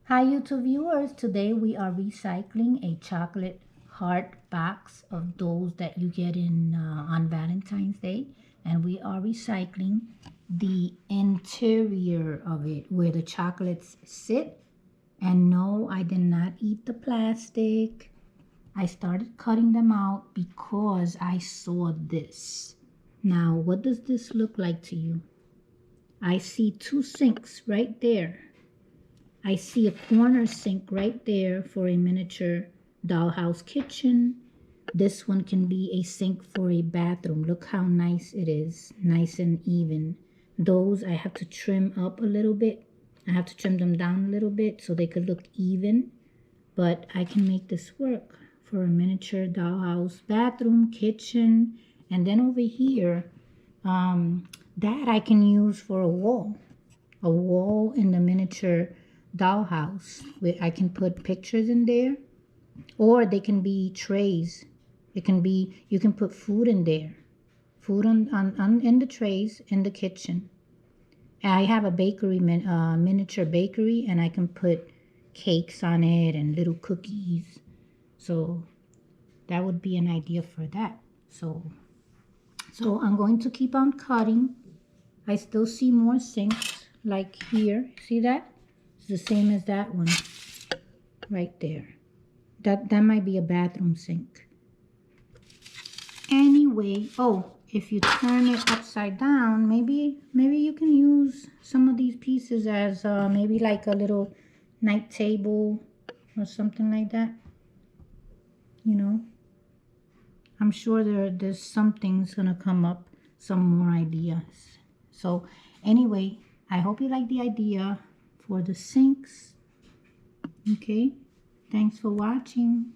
Hi YouTube viewers, today we are recycling a chocolate heart box of those that you get in on Valentine's Day, and we are recycling the interior of it where the chocolates sit. And no, I did not eat the plastic. I started cutting them out because I saw this. Now, what does this look like to you? I see two sinks right there. I see a corner sink right there for a miniature dollhouse kitchen. This one can be a sink for a bathroom. Look how nice it is, nice and even. Those I have to trim up a little bit. I have to trim them down a little bit so they could look even. But I can make this work for a miniature dollhouse bathroom, kitchen. And then over here, that I can use for a wall in the miniature dollhouse where I can put pictures in there, or they can be trays. It can be, you can put food in there, food on in the trays in the kitchen. I have a bakery, miniature bakery, and I can put cakes on it and little cookies. So that would be an idea for that. So I'm going to keep on cutting. I still see more sinks like here. See that? It's the same as that one right there. That might be a bathroom sink. Anyway, oh, if you turn it upside down, maybe you can use some of these pieces as maybe like a little night table or something like that. You know, I'm sure there's something's gonna come up, some more ideas. So anyway, I hope you like the idea for the sinks. Okay, thanks for watching.